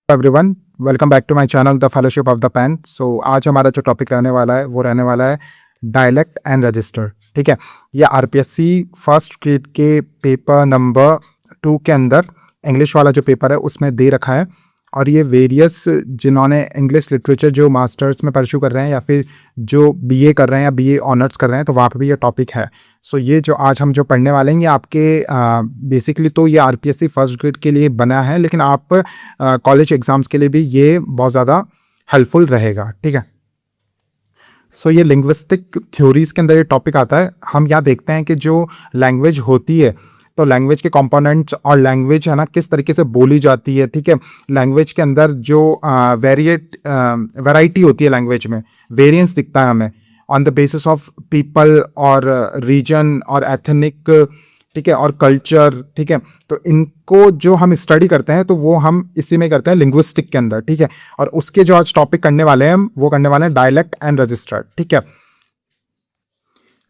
Everyone, welcome back to my channel the fellowship of the pen. So आज हमारा जो topic रहने वाला है वो रहने वाला है डायलेक्ट एंड रजिस्टर। ठीक है, ये आरपीएससी फर्स्ट ग्रेड के पेपर नंबर 2 के अंदर इंग्लिश वाला जो पेपर है उसमें दे रखा है। और ये वेरियस जिन्होंने इंग्लिश लिटरेचर जो मास्टर्स में परस्यू कर रहे हैं या फिर जो बीए कर रहे हैं या बीए ऑनर्स कर रहे हैं तो वहाँ पे भी ये टॉपिक है। सो ये जो आज हम जो पढ़ने वाले हैं ये आपके बेसिकली तो ये आरपीएससी फर्स्ट ग्रेड के लिए बना है, लेकिन आप कॉलेज एग्जाम्स के लिए भी ये बहुत ज़्यादा हेल्पफुल रहेगा। ठीक है, सो ये लिंग्विस्टिक थ्योरीज के अंदर ये टॉपिक आता है। हम यहाँ देखते हैं कि जो लैंग्वेज होती है तो लैंग्वेज के कंपोनेंट्स और लैंग्वेज है ना किस तरीके से बोली जाती है। ठीक है, लैंग्वेज के अंदर जो वैरायटी होती है, लैंग्वेज में वेरिएंस दिखता है हमें on the basis of people और रीजन और एथनिक, ठीक है, और कल्चर। ठीक है, तो इनको जो हम स्टडी करते हैं तो वो हम इसी में करते हैं लिंग्विस्टिक के अंदर। ठीक है, और उसके जो आज टॉपिक करने वाले हैं वो करने वाले हैं डायलेक्ट एंड रजिस्टर। ठीक है,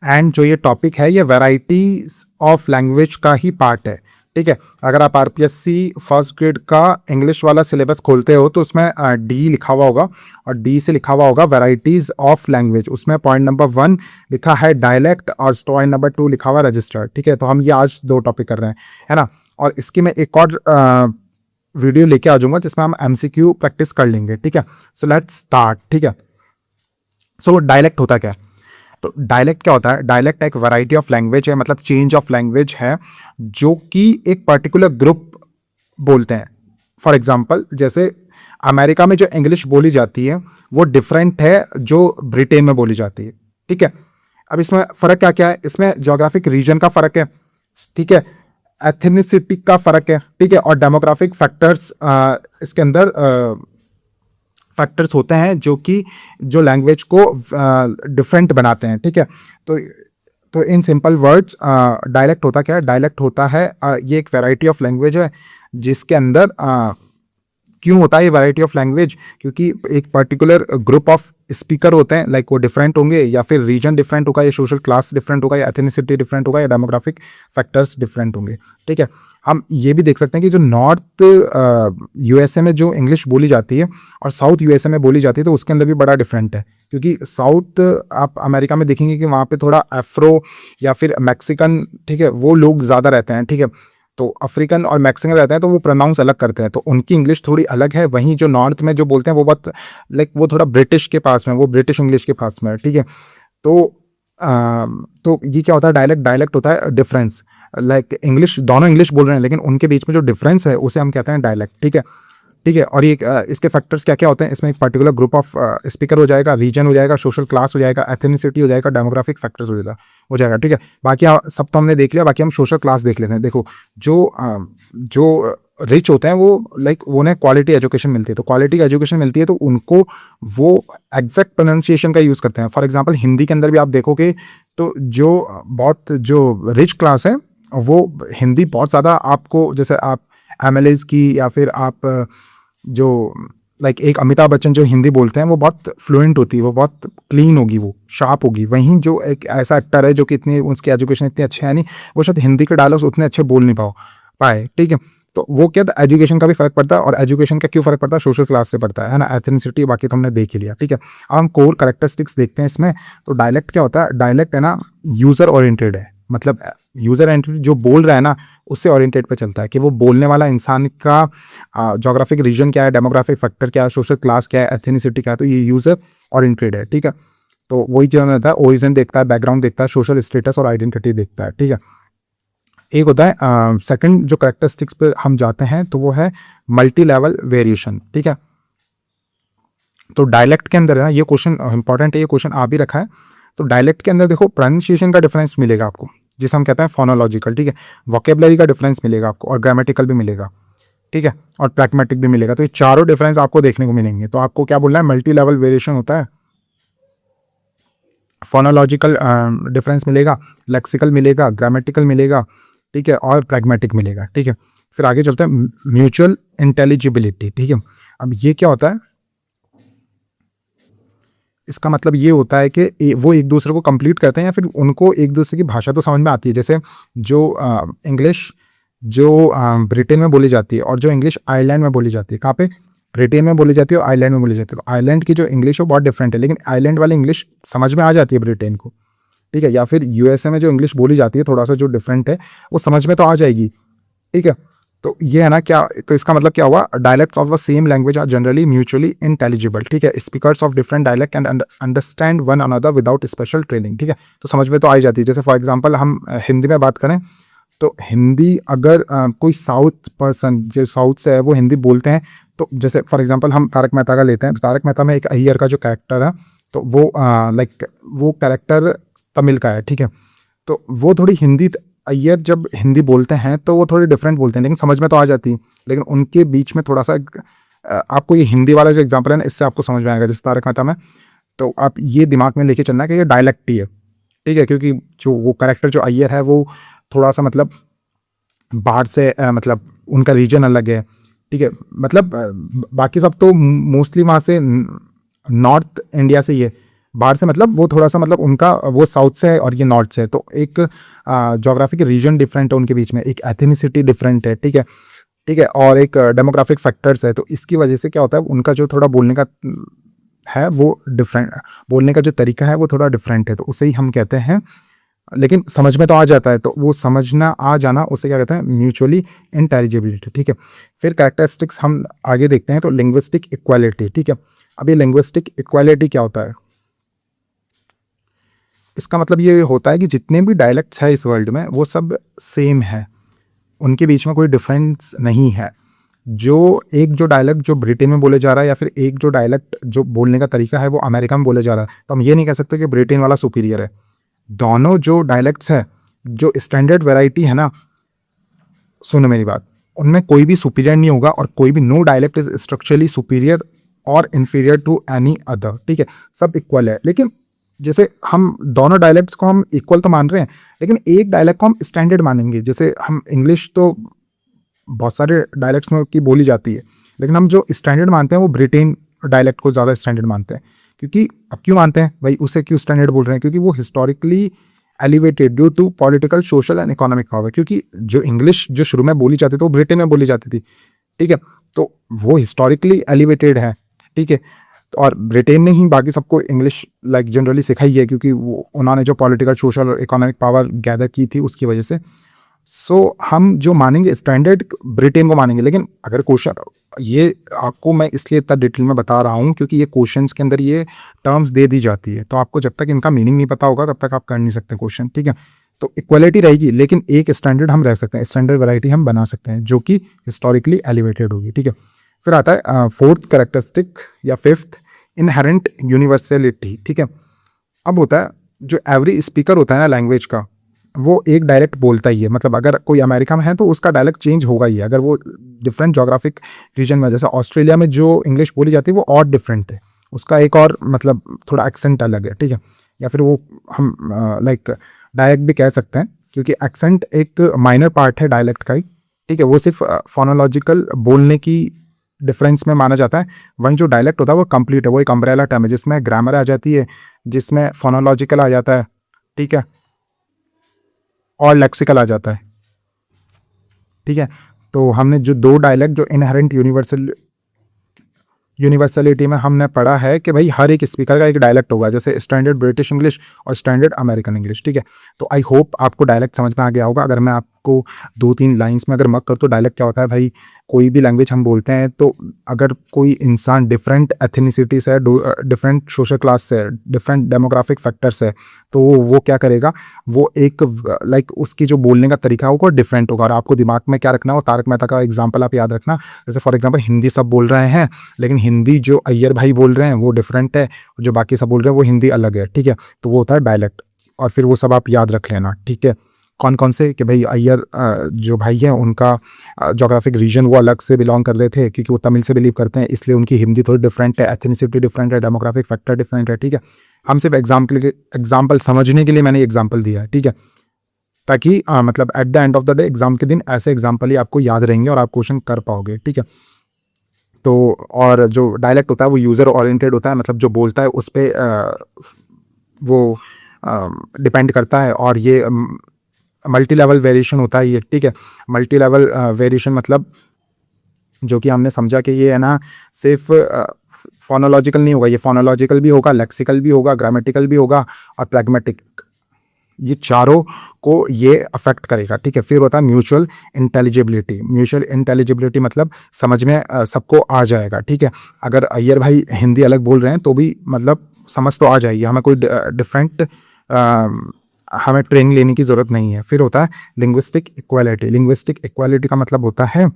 एंड जो ये टॉपिक है ये वैरायटी ऑफ लैंग्वेज का ही पार्ट है। ठीक है, अगर आप आरपीएससी फर्स्ट ग्रेड का इंग्लिश वाला सिलेबस खोलते हो तो उसमें डी लिखा हुआ होगा और डी से लिखा हुआ होगा वैरायटीज ऑफ लैंग्वेज। उसमें पॉइंट नंबर 1 लिखा है डायलेक्ट और पॉइंट नंबर 2 लिखा हुआ रजिस्टर। ठीक है, तो हम ये आज 2 टॉपिक कर रहे हैं, है ना। और इसकी मैं एक और वीडियो लेके आ जाऊंगा जिसमें हम एमसीक्यू प्रैक्टिस कर लेंगे। ठीक है, सो लेट्स स्टार्ट। ठीक है, सो डायलेक्ट होता क्या है? तो डायलेक्ट क्या होता है? डायलेक्ट एक वैरायटी ऑफ लैंग्वेज है, मतलब चेंज ऑफ लैंग्वेज है जो कि एक पर्टिकुलर ग्रुप बोलते हैं। फॉर एग्जांपल जैसे अमेरिका में जो इंग्लिश बोली जाती है वो डिफरेंट है जो ब्रिटेन में बोली जाती है। ठीक है, अब इसमें फ़र्क क्या क्या है? इसमें जोग्राफिक रीजन का फ़र्क है, ठीक है, एथनिसिटी का फ़र्क है, ठीक है, और डेमोग्राफिक फैक्टर्स इसके अंदर फैक्टर्स होते हैं जो कि जो लैंग्वेज को डिफरेंट बनाते हैं। ठीक है, तो इन सिंपल वर्ड्स डायलेक्ट होता क्या है? डायलेक्ट होता है ये एक वैरायटी ऑफ लैंग्वेज है जिसके अंदर क्यों होता है ये वैरायटी ऑफ लैंग्वेज? क्योंकि एक पर्टिकुलर ग्रुप ऑफ स्पीकर होते हैं, लाइक वो डिफरेंट होंगे, या फिर रीजन डिफरेंट होगा, या सोशल क्लास डिफरेंट होगा, या एथनिसिटी डिफरेंट होगा, या डेमोग्राफिक फैक्टर्स डिफरेंट होंगे। ठीक है, हम ये भी देख सकते हैं कि जो नॉर्थ यूएसए में जो इंग्लिश बोली जाती है और साउथ यूएसए में बोली जाती है तो उसके अंदर भी बड़ा डिफरेंट है। क्योंकि साउथ आप अमेरिका में देखेंगे कि वहाँ पे थोड़ा अफ्रो या फिर मैक्सिकन, ठीक है, वो लोग ज़्यादा रहते हैं। ठीक है, तो अफ्रीकन और मैक्सिकन रहते हैं तो वो प्रोनाउंस अलग करते हैं, तो उनकी इंग्लिश थोड़ी अलग है। वहीं जो नॉर्थ में जो बोलते हैं वो बहुत लाइक वो थोड़ा ब्रिटिश के पास में, वो ब्रिटिश इंग्लिश के पास में है। ठीक है, तो ये क्या होता है? डायलेक्ट होता है डिफरेंस, लाइक इंग्लिश, दोनों इंग्लिश बोल रहे हैं लेकिन उनके बीच में जो डिफरेंस है उसे हम कहते हैं डायलेक्ट। ठीक है, ठीक है, और ये इसके फैक्टर्स क्या क्या होते हैं? इसमें एक पर्टिकुलर ग्रुप ऑफ स्पीकर हो जाएगा, रीजन हो जाएगा, सोशल क्लास हो जाएगा, एथनिसिटी हो जाएगा, डेमोग्राफिक फैक्टर्स हो जाएगा। ठीक है, बाकी सब तो हमने देख लिया, बाकी हम सोशल क्लास देख लेते हैं। देखो, जो रिच होते हैं वो लाइक उन्हें क्वालिटी एजुकेशन मिलती है, तो क्वालिटी एजुकेशन मिलती है तो उनको वो एग्जैक्ट प्रोनाउंसिएशन का यूज़ करते हैं। फॉर एग्जांपल हिंदी के अंदर भी आप देखोगे तो जो रिच क्लास है वो हिंदी बहुत ज़्यादा आपको, जैसे आप एमएलएज की या फिर आप जो लाइक एक अमिताभ बच्चन जो हिंदी बोलते हैं वो बहुत फ्लुएंट होती है, वो बहुत क्लीन होगी, वो शार्प होगी। वहीं जो एक ऐसा एक्टर है जो कि इतनी उसकी एजुकेशन इतनी अच्छी है नहीं, वो शायद हिंदी के डायलॉग्स उतने अच्छे बोल नहीं पाए। ठीक है, तो वो क्या था? एजुकेशन का भी फर्क पड़ता है, और एजुकेशन का क्यों फर्क पड़ता है? सोशल क्लास से पड़ता है ना, एथनिसिटी बाकी तो हमने देख ही लिया। ठीक है, अब हम कोर कैरेक्टरिस्टिक्स देखते हैं इसमें। तो डायलेक्ट क्या होता है? डायलेक्ट है ना यूज़र ओरिएंटेड है, मतलब यूज़र एंटिटी जो बोल रहा है ना उससे ओरिएंटेड पे चलता है कि वो बोलने वाला इंसान का जोग्राफिक रीजन क्या है, डेमोग्राफिक फैक्टर क्या है, सोशल क्लास क्या है, एथनिसिटी क्या है, तो ये यूज़र ओरिएंटेड है। ठीक है, तो वही जो होता है ओरिजिन देखता है, बैकग्राउंड देखता है, सोशल स्टेटस और आइडेंटिटी देखता है। ठीक है, एक होता है सेकंड जो कैरेक्टरिस्टिक्स पे हम जाते हैं तो वो है मल्टी लेवल वेरिएशन। ठीक है, तो डायलेक्ट के अंदर है ना, ये क्वेश्चन इंपॉर्टेंट है, ये क्वेश्चन आ भी रखा है। तो डायलेक्ट के अंदर देखो प्रोनाउंसिएशन का डिफरेंस मिलेगा आपको, जिसे हम कहते हैं फोनोलॉजिकल। ठीक है, वोकेबलरी का डिफरेंस मिलेगा आपको, और ग्रामेटिकल भी मिलेगा। ठीक है, और प्रैग्मेटिक भी मिलेगा। तो ये चारों डिफरेंस आपको देखने को मिलेंगे। तो आपको क्या बोलना है? मल्टी लेवल वेरिएशन होता है, फोनोलॉजिकल डिफरेंस मिलेगा, लेक्सिकल मिलेगा, ग्रामेटिकल मिलेगा, ठीक है, और प्रैग्मेटिक मिलेगा। ठीक है, फिर आगे चलते हैं म्यूचुअल इंटेलिजिबिलिटी। ठीक है, अब ये क्या होता है? इसका मतलब ये होता है कि वो एक दूसरे को कंप्लीट करते हैं या फिर उनको एक दूसरे की भाषा तो समझ में आती है। जैसे जो इंग्लिश जो ब्रिटेन में बोली जाती है और जो इंग्लिश आयरलैंड में बोली जाती है, कहाँ पे? ब्रिटेन में बोली जाती है और आयरलैंड में बोली जाती है। तो आयरलैंड की जो इंग्लिश है वो बहुत डिफरेंट है, लेकिन आयरलैंड वाली इंग्लिश समझ में आ जाती है ब्रिटेन को, ठीक है। या फिर यूएसए में जो इंग्लिश बोली जाती है थोड़ा सा जो डिफरेंट है वो समझ में तो आ जाएगी, ठीक है। तो ये है ना क्या, तो इसका मतलब क्या हुआ, dialects of the same language are generally mutually intelligible, ठीक है। Speakers of different dialect can understand one another without special training, ठीक है। तो समझ में तो आ ही जाती है। जैसे फॉर एग्जांपल हम हिंदी में बात करें तो हिंदी अगर कोई साउथ पर्सन जो साउथ से है वो हिंदी बोलते हैं, तो जैसे फॉर एग्जांपल हम तारक मेहता का लेते हैं, तारक मेहता में एक अय्यर का जो कैरेक्टर है तो वो लाइक वो कैरेक्टर तमिल का है, ठीक है। तो वो थोड़ी हिंदी अय्यर जब हिंदी बोलते हैं तो वो थोड़ी डिफरेंट बोलते हैं, लेकिन समझ में तो आ जाती है। लेकिन उनके बीच में थोड़ा सा आपको ये हिंदी वाला जो एग्जाम्पल है ना इससे आपको समझ में आएगा, जैसे तारक मेहता में। तो आप ये दिमाग में लेके चलना कि ये डायलेक्ट ही है, ठीक है, क्योंकि जो वो कैरेक्टर जो अय्यर है वो थोड़ा सा मतलब बाहर से मतलब उनका रीजन अलग है, ठीक है। मतलब बाकी सब तो मोस्टली वहाँ से नॉर्थ इंडिया से ही है, बाहर से मतलब वो थोड़ा सा मतलब उनका वो साउथ से है और ये नॉर्थ से है, तो एक जोग्राफिक रीजन डिफरेंट है उनके बीच में, एक एथनिसिटी डिफरेंट है, ठीक है, ठीक है। और एक डेमोग्राफिक फैक्टर्स है, तो इसकी वजह से क्या होता है उनका जो थोड़ा बोलने का है वो डिफरेंट, बोलने का जो तरीका है वो थोड़ा डिफरेंट है, तो उसे ही हम कहते हैं, लेकिन समझ में तो आ जाता है, तो वो समझना आ जाना उसे क्या कहते हैं, म्यूचुअली इंटेलिजिबिलिटी, ठीक है। फिर कैरेक्टरिस्टिक्स हम आगे देखते हैं, तो लिंग्विस्टिक इक्वालिटी, ठीक है। अब ये लिंग्विस्टिक इक्वालिटी क्या होता है, इसका मतलब ये होता है कि जितने भी डायलेक्ट्स है इस वर्ल्ड में वो सब सेम है, उनके बीच में कोई डिफरेंस नहीं है। जो एक जो डायलेक्ट जो ब्रिटेन में बोले जा रहा है या फिर एक जो डायलेक्ट जो बोलने का तरीका है वो अमेरिका में बोले जा रहा है, तो हम ये नहीं कह सकते कि ब्रिटेन वाला सुपीरियर है। दोनों जो डायलेक्ट्स है, जो स्टैंडर्ड वैरायटी है ना, सुनो मेरी बात, उनमें कोई भी सुपीरियर नहीं होगा और कोई भी no dialect is structurally superior और इन्फीरियर टू एनी अदर, ठीक है, सब इक्वल है। लेकिन जैसे हम दोनों डायलेक्ट्स को हम इक्वल तो मान रहे हैं, लेकिन एक डायलेक्ट को हम स्टैंडर्ड मानेंगे। जैसे हम इंग्लिश तो बहुत सारे डायलेक्ट्स में की बोली जाती है, लेकिन हम जो स्टैंडर्ड मानते हैं वो ब्रिटेन डायलेक्ट को ज़्यादा स्टैंडर्ड मानते हैं। क्योंकि अब क्यों मानते हैं भाई, उसे क्यों स्टैंडर्ड बोल रहे हैं, क्योंकि वो historically elevated due to political, social and economic power. क्योंकि जो इंग्लिश जो शुरू में बोली जाती थी वो ब्रिटेन में बोली जाती थी, ठीक है, तो वो हिस्टोरिकली एलिवेटेड है, ठीक है। और ब्रिटेन ने ही बाकी सबको इंग्लिश लाइक जनरली सिखाई है, क्योंकि वो उन्होंने जो पॉलिटिकल, सोशल और इकोनॉमिक पावर गैदर की थी उसकी वजह से। सो हम जो मानेंगे स्टैंडर्ड ब्रिटेन को मानेंगे। लेकिन अगर क्वेश्चन, ये आपको मैं इसलिए इतना डिटेल में बता रहा हूँ क्योंकि ये क्वेश्चंस के अंदर ये टर्म्स दे दी जाती है, तो आपको जब तक इनका मीनिंग नहीं पता होगा तब तक आप कर नहीं सकते क्वेश्चन, ठीक है। तो इक्वलिटी रहेगी, लेकिन एक स्टैंडर्ड हम रह सकते हैं, स्टैंडर्ड वैरायटी हम बना सकते हैं जो कि हिस्टोरिकली एलिवेटेड होगी, ठीक है। फिर आता है फोर्थ कैरेक्टरिस्टिक या फिफ्थ, इनहेरेंट यूनिवर्सलिटी, ठीक है। अब होता है जो एवरी स्पीकर होता है ना लैंग्वेज का, वो एक डायलेक्ट बोलता ही है। मतलब अगर कोई अमेरिका में है तो उसका डायलेक्ट चेंज होगा ही है, अगर वो डिफरेंट जोग्राफिक रीजन में, जैसे ऑस्ट्रेलिया में जो इंग्लिश बोली जाती है वो और डिफरेंट है, उसका एक और मतलब थोड़ा एक्सेंट अलग है, ठीक है। या फिर वो हम लाइक डायलेक्ट भी कह सकते हैं, क्योंकि एक्सेंट एक माइनर पार्ट है डायलेक्ट का ही, ठीक है। वो सिर्फ फोनोलॉजिकल बोलने की डिफरेंस में माना जाता है। वहीं जो डायलेक्ट होता है वो कंप्लीट है, वो एक अम्ब्रेला टर्म है जिसमें ग्रामर आ जाती है, जिसमें फोनोलॉजिकल आ जाता है, ठीक है, और लेक्सिकल आ जाता है, ठीक है। तो हमने जो दो डायलेक्ट जो इनहेरेंट यूनिवर्सलिटी में हमने पढ़ा है कि भाई हर एक स्पीकर का एक डायलेक्ट होगा, जैसे स्टैंडर्ड ब्रिटिश इंग्लिश और स्टैंडर्ड अमेरिकन इंग्लिश, ठीक है। तो आई होप आपको डायलेक्ट समझ में आ गया होगा। अगर मैं आपको 2-3 लाइंस में अगर मक कर, तो डायलेक्ट क्या होता है भाई, कोई भी लैंग्वेज हम बोलते हैं तो अगर कोई इंसान डिफरेंट एथनिसिटी से, डिफरेंट सोशल क्लास से, डिफरेंट डेमोग्राफिक फैक्टर से, तो वो क्या करेगा, वो एक लाइक उसकी जो बोलने का तरीका होगा डिफरेंट होगा। और आपको दिमाग में क्या रखना हो, तारक मेहता का एग्जाम्पल आप याद रखना। जैसे फॉर एग्जाम्पल हिंदी सब बोल रहे हैं, लेकिन हिंदी जो अय्यर भाई बोल रहे हैं वो डिफरेंट है, जो बाकी सब बोल रहे हैं वो हिंदी अलग है, ठीक है। तो वो होता है डायलेक्ट, और फिर वो सब आप याद रख लेना, ठीक है। कौन कौन से, कि भाई अय्यर जो भाई हैं उनका जोग्राफिक रीजन वो अलग से बिलोंग कर रहे थे, क्योंकि वो तमिल से बिलीव करते हैं, इसलिए उनकी हिंदी थोड़ी डिफरेंट है, एथनिसिटी डिफरेंट है, डेमोग्राफिक फैक्टर डिफरेंट है, ठीक है। हम सिर्फ एग्जाम्पल समझने के लिए मैंने एग्जाम्पल दिया है, ठीक है, ताकि मतलब at the end of the day exam के दिन ऐसे एग्जाम्पल ही आपको याद रहेंगे और आप क्वेश्चन कर पाओगे, ठीक है। तो और जो डायलेक्ट होता है वो यूज़र ओरिएंटेड होता है, मतलब जो बोलता है उस पर वो डिपेंड करता है, और ये मल्टी लेवल वेरिएशन होता है ये, ठीक है। मल्टी लेवल वेरिएशन मतलब जो कि हमने समझा कि ये है ना सिर्फ फोनोलॉजिकल नहीं होगा, ये फोनोलॉजिकल भी होगा, लेक्सिकल भी होगा, ग्रामेटिकल भी होगा और प्रैग्मेटिक, ये चारों को ये अफेक्ट करेगा, ठीक है। फिर होता है म्यूचुअल इंटेलिजिबिलिटी। म्यूचुअल इंटेलिजिबिलिटी मतलब समझ में सबको आ जाएगा, ठीक है। अगर अय्यर भाई हिंदी अलग बोल रहे हैं तो भी मतलब समझ तो आ जाएगी, हमें कोई डिफरेंट हमें ट्रेनिंग लेने की ज़रूरत नहीं है। फिर होता है लिंग्विस्टिक इक्वालिटी। लिंग्विस्टिक इक्वालिटी का मतलब होता है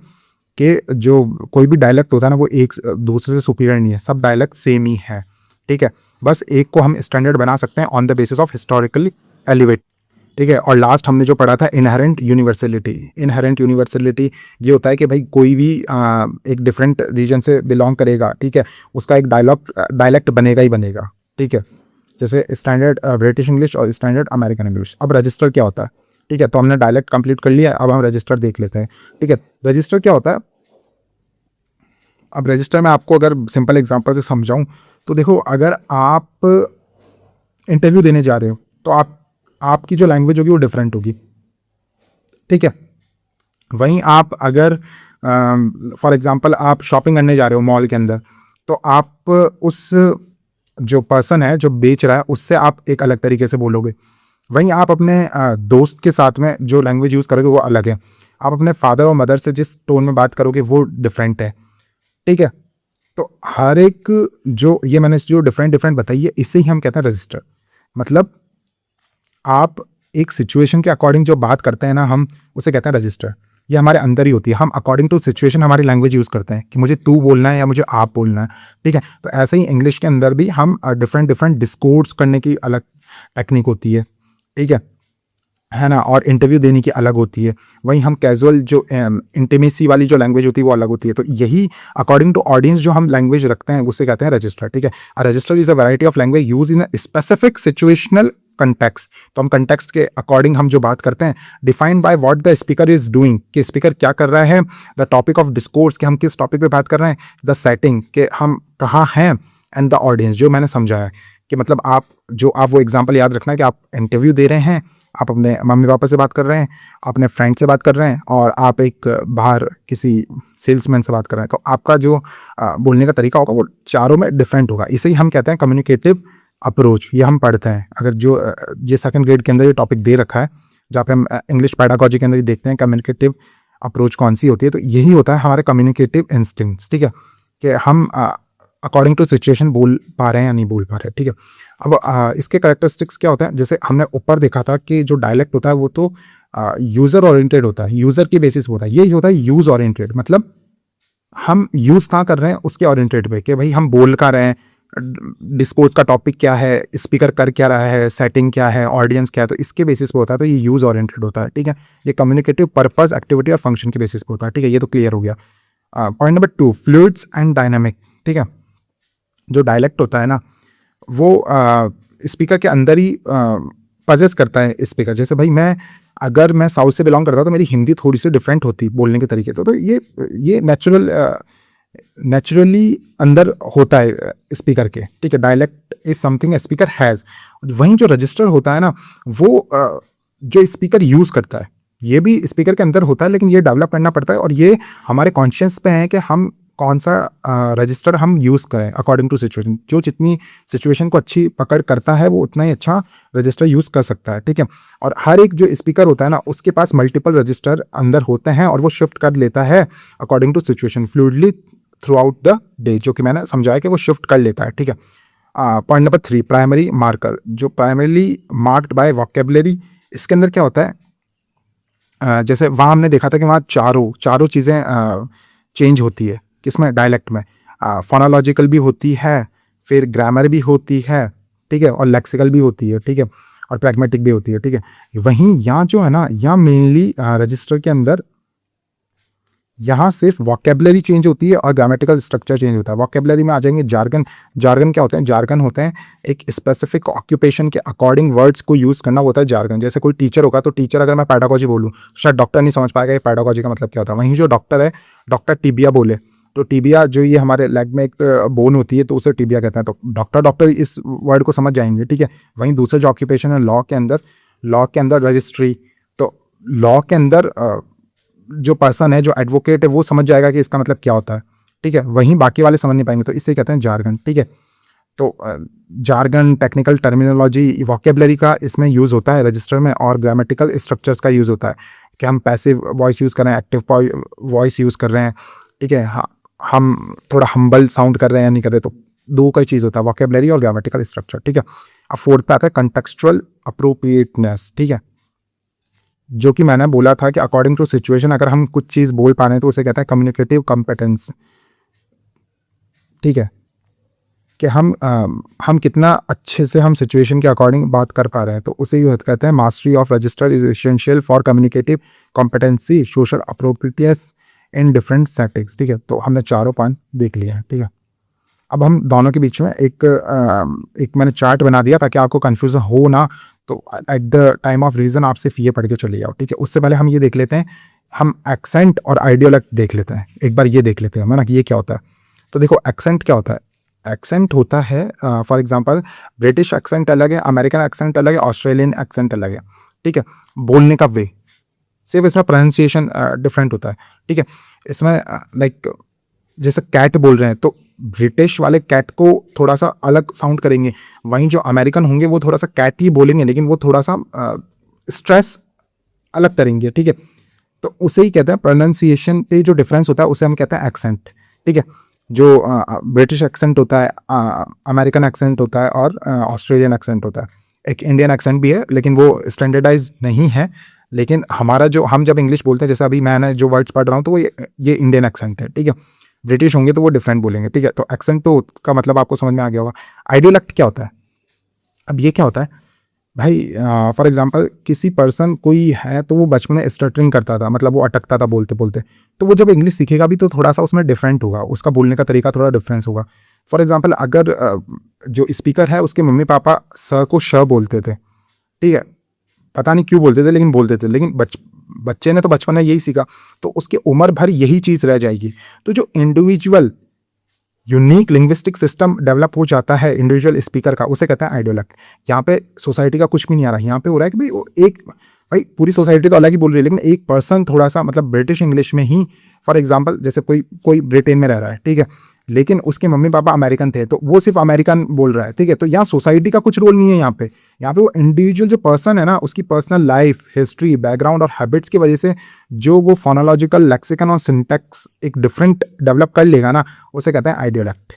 कि जो कोई भी डायलेक्ट होता है ना वो एक दूसरे से सुपीरियर नहीं है, सब डायलेक्ट सेम ही है, ठीक है। बस एक को हम स्टैंडर्ड बना सकते हैं on the basis of historically elevate, ठीक है। और लास्ट हमने जो पढ़ा था इनहेरेंट यूनिवर्सलिटी। इनहेरेंट यूनिवर्सलिटी ये होता है कि भाई कोई भी एक डिफरेंट रीजन से बिलोंग करेगा, ठीक है, उसका एक डायलेक्ट बनेगा ही बनेगा, ठीक है। जैसे स्टैंडर्ड ब्रिटिश इंग्लिश और स्टैंडर्ड अमेरिकन इंग्लिश। अब रजिस्टर क्या होता है, ठीक है, तो हमने डायलेक्ट कंप्लीट कर लिया, अब हम रजिस्टर देख लेते हैं, ठीक है। रजिस्टर क्या होता है, अब रजिस्टर में आपको अगर सिंपल एग्जांपल से समझाऊं तो देखो, अगर आप इंटरव्यू देने जा रहे हो तो आपकी जो लैंग्वेज होगी वो डिफरेंट होगी, ठीक है। वहीं आप अगर फॉर एग्जांपल आप शॉपिंग करने जा रहे हो मॉल के अंदर, तो आप उस जो पर्सन है जो बेच रहा है उससे आप एक अलग तरीके से बोलोगे। वहीं आप अपने दोस्त के साथ में जो लैंग्वेज यूज़ करोगे वो अलग है। आप अपने फादर और मदर से जिस टोन में बात करोगे वो डिफरेंट है, ठीक है। तो हर एक जो ये मैंने जो डिफरेंट बताई है इसे ही हम कहते हैं रजिस्टर। मतलब आप एक सिचुएशन के अकॉर्डिंग जो बात करते हैं ना, हम उसे कहते हैं रजिस्टर। ये हमारे अंदर ही होती है, हम अकॉर्डिंग टू सिचुएशन हमारी लैंग्वेज यूज़ करते हैं कि मुझे तू बोलना है या मुझे आप बोलना है, ठीक है। तो ऐसे ही इंग्लिश के अंदर भी हम डिफरेंट डिस्कोर्स करने की अलग टेक्निक होती है ना, और इंटरव्यू देने की अलग होती है। वहीं हम कैजुअल जो इंटीमेसी वाली जो लैंग्वेज होती है वो अलग होती है। तो यही अकॉर्डिंग टू ऑडियंस जो हम लैंग्वेज रखते हैं उसे कहते हैं रजिस्टर, ठीक है। Register is a variety of language use in specific situational context. तो हम कंटेक्स्ट के अकॉर्डिंग हम जो बात करते हैं, defined by what the speaker is doing, कि स्पीकर क्या कर रहा है, द टॉपिक ऑफ डिस्कोर्स कि हम किस टॉपिक पे बात कर रहे हैं, द सेटिंग कि हम कहाँ हैं, एंड द ऑडियंस जो मैंने समझाया कि मतलब आप वो एग्जाम्पल याद रखना है कि आप इंटरव्यू दे रहे हैं, आप अपने मम्मी पापा से बात कर रहे हैं, अपने फ्रेंड से बात कर रहे हैं, और आप एक बाहर किसी सेल्समैन से बात कर रहे हैं। तो आपका जो बोलने का तरीका होगा वो चारों में डिफरेंट होगा। इसे ही हम कहते हैं कम्युनिकेटिव अप्रोच। ये हम पढ़ते हैं अगर जो ये सेकंड ग्रेड के अंदर ये टॉपिक दे रखा है, जहाँ पे हम इंग्लिश पेडागोजी के अंदर देखते हैं कम्युनिकेटिव अप्रोच कौन सी होती है। तो यही होता है हमारे कम्युनिकेटिव इंस्टिंक्ट्स, ठीक है, कि हम अकॉर्डिंग टू सिचुएशन बोल पा रहे हैं या नहीं बोल पा रहे हैं, ठीक है। अब इसके कैरेक्टरिस्टिक्स क्या होते हैं, जैसे हमने ऊपर देखा था कि जो डायलेक्ट होता है वो तो यूज़र ओरिएंटेड होता है, यूज़र की बेसिस होता है। यही होता है यूज़ ओरिएंटेड, मतलब हम यूज़ कहाँ कर रहे हैं उसके ओरिएंटेड पे, कि भाई हम बोल कहाँ रहे हैं, डिस्कोर्स का टॉपिक क्या है, स्पीकर कर क्या रहा है, सेटिंग क्या है, ऑडियंस क्या है, तो इसके बेसिस पे होता है। तो ये यूज़ ओरिएंटेड होता है, ठीक है। ये कम्युनिकेटिव पर्पस, एक्टिविटी और फंक्शन के बेसिस पे होता है, ठीक है। ये तो क्लियर हो गया। Point number 2, fluids and dynamic, ठीक है। जो डायलेक्ट होता है ना वो स्पीकर के अंदर ही पजेस करता है स्पीकर। जैसे भाई अगर मैं साउथ से बिलोंग करता तो मेरी हिंदी थोड़ी सी डिफरेंट होती बोलने के तरीके तो ये नेचुरली अंदर होता है स्पीकर के, ठीक है। Dialect is something speaker has. वहीं जो रजिस्टर होता है ना वो जो स्पीकर यूज़ करता है ये भी स्पीकर के अंदर होता है, लेकिन ये डेवलप करना पड़ता है और ये हमारे कॉन्शियस पे है कि हम कौन सा रजिस्टर हम यूज़ करें अकॉर्डिंग टू सिचुएशन। जो जितनी सिचुएशन को अच्छी पकड़ करता है वो उतना ही अच्छा रजिस्टर यूज़ कर सकता है, ठीक है। और हर एक जो स्पीकर होता है ना उसके पास मल्टीपल रजिस्टर अंदर होते हैं और वो शिफ्ट कर लेता है according to situation fluidly throughout the day, जो कि मैंने समझाया कि वो शिफ्ट कर लेता है, ठीक है। पॉइंट नंबर 3, प्राइमरी मार्कर, जो प्राइमरीली मार्क्ड बाय वोकेबलरी। इसके अंदर क्या होता है, जैसे वहाँ हमने देखा था कि वहाँ चारों चीज़ें चेंज होती है, किसमें, डायलेक्ट में। फोनोलॉजिकल भी होती है, फिर ग्रामर भी होती है, ठीक है, और लेक्सिकल भी होती है, ठीक है, और प्रैग्मेटिक भी होती है, ठीक है। वहीं यहाँ जो है ना, यहाँ मेनली रजिस्टर के अंदर यहाँ सिर्फ वोकेबलरी चेंज होती है और ग्रामेटिकल स्ट्रक्चर चेंज होता है। वोकेबलरी में आ जाएंगे जार्गन। जार्गन क्या होते हैं, जार्गन होते हैं एक स्पेसिफिक ऑक्यूपेशन के अकॉर्डिंग वर्ड्स को यूज़ करना होता है जार्गन। जैसे कोई टीचर होगा तो टीचर अगर मैं पैडागोजी बोलूँ शायद डॉक्टर नहीं समझ पाएगा ये पैडागोजी का मतलब क्या होता है। वहीं जो डॉक्टर है, डॉक्टर टिबिया बोले तो टिबिया जो ये हमारे लेग में एक बोन होती है तो उसे टिबिया कहते हैं, तो डॉक्टर इस वर्ड को समझ जाएंगे, ठीक है। वहीं दूसरा जो ऑक्यूपेशन है लॉ के अंदर रजिस्ट्री, तो लॉ के अंदर जो पर्सन है, जो एडवोकेट है, वो समझ जाएगा कि इसका मतलब क्या होता है, ठीक है, वहीं बाकी वाले समझ नहीं पाएंगे, तो इससे कहते हैं जार्गन, ठीक है। तो जार्गन, टेक्निकल टर्मिनोलॉजी, वोकेबलरी का इसमें यूज़ होता है रजिस्टर में, और ग्रामेटिकल स्ट्रक्चर्स का यूज़ होता है कि हम पैसिव वॉइस यूज़ कर रहे हैं, एक्टिव वॉइस यूज़ कर रहे हैं, ठीक है, हम थोड़ा हम्बल साउंड कर रहे हैं या नहीं कर रहे, तो दो का चीज़ होता है, वोकेबलरी और ग्रामेटिकल स्ट्रक्चर, ठीक है। अब फोर्थ पे आता है कंटेक्सचुअल अप्रोप्रिएटनेस, ठीक है, जो कि मैंने बोला था कि अकॉर्डिंग टू सिचुएशन अगर हम कुछ चीज़ बोल पा रहे हैं तो उसे कहते हैं कम्युनिकेटिव कॉम्पिटेंस, ठीक है, कि हम कितना अच्छे से हम सिचुएशन के अकॉर्डिंग बात कर पा रहे हैं, तो उसे ये कहते हैं mastery of register is essential for communicative competency social appropriateness in different settings, ठीक है। तो हमने चारों पॉइंट देख लिए हैं, ठीक है। अब हम दोनों के बीच में एक मैंने चार्ट बना दिया ताकि आपको कन्फ्यूजन हो ना, तो at the time of reason आप सिर्फ ये पढ़ के चले जाओ, ठीक है। उससे पहले हम ये देख लेते हैं, हम एक्सेंट और आइडियोलेक्ट देख लेते हैं, एक बार ये देख लेते हैं ना कि ये क्या होता है। तो देखो एक्सेंट क्या होता है, एक्सेंट होता है फॉर एग्जांपल ब्रिटिश एक्सेंट अलग है, अमेरिकन एक्सेंट अलग है, ऑस्ट्रेलियन एक्सेंट अलग है, ठीक है। बोलने का वे सिर्फ इसमें प्रोनाउंसिएशन डिफरेंट होता है, ठीक है। इसमें लाइक जैसे कैट बोल रहे हैं तो ब्रिटिश वाले कैट को थोड़ा सा अलग साउंड करेंगे, वहीं जो अमेरिकन होंगे वो थोड़ा सा कैट ही बोलेंगे लेकिन वो थोड़ा सा स्ट्रेस अलग करेंगे, ठीक है। तो उसे ही कहते हैं प्रोनाउंसिएशन पे जो डिफरेंस होता है उसे हम कहते हैं एक्सेंट, ठीक है। जो ब्रिटिश एक्सेंट होता है, अमेरिकन एक्सेंट होता है और ऑस्ट्रेलियन एक्सेंट होता है, एक इंडियन एक्सेंट भी है लेकिन वो स्टैंडर्डाइज नहीं है। लेकिन हमारा जो हम जब इंग्लिश बोलते हैं, जैसे अभी मैंने जो वर्ड्स पढ़ रहा हूँ तो वो ये इंडियन एक्सेंट है, ठीक है। ब्रिटिश होंगे तो वो डिफरेंट बोलेंगे, ठीक है। तो एक्सेंट तो का मतलब आपको समझ में आ गया होगा। आइडियोलेक्ट क्या होता है, अब ये क्या होता है भाई, फॉर एग्जांपल किसी पर्सन कोई है तो वो बचपन में स्टटरिंग करता था, मतलब वो अटकता था बोलते बोलते, तो वो जब इंग्लिश सीखेगा भी तो थोड़ा सा उसमें डिफरेंट होगा, उसका बोलने का तरीका थोड़ा डिफरेंस होगा। फॉर एग्जांपल अगर जो स्पीकर है उसके मम्मी पापा स को श बोलते थे, ठीक है, पता नहीं क्यों बोलते थे लेकिन बोलते थे, लेकिन बच्चे ने तो बचपन में यही सीखा तो उसकी उम्र भर यही चीज़ रह जाएगी। तो जो individual unique linguistic system develop हो जाता है इंडिविजुअल स्पीकर का, उसे कहते हैं आइडियोलेक्ट। यहाँ पे सोसाइटी का कुछ भी नहीं आ रहा, यहाँ पे हो रहा है कि भाई पूरी सोसाइटी तो अलग ही बोल रही है लेकिन एक पर्सन थोड़ा सा मतलब ब्रिटिश इंग्लिश में ही, फॉर एग्जांपल जैसे कोई ब्रिटेन में रह रहा है, ठीक है, लेकिन उसके मम्मी पापा अमेरिकन थे तो वो सिर्फ अमेरिकन बोल रहा है, ठीक है। तो यहाँ सोसाइटी का कुछ रोल नहीं है, यहाँ पे वो इंडिविजुअल जो पर्सन है ना उसकी पर्सनल लाइफ, हिस्ट्री, बैकग्राउंड और हैबिट्स की वजह से जो वो फोनोलॉजिकल लेक्सिकन और सिंटैक्स एक डिफरेंट डेवलप कर लेगा ना, उसे कहते हैं आइडियोलेक्ट,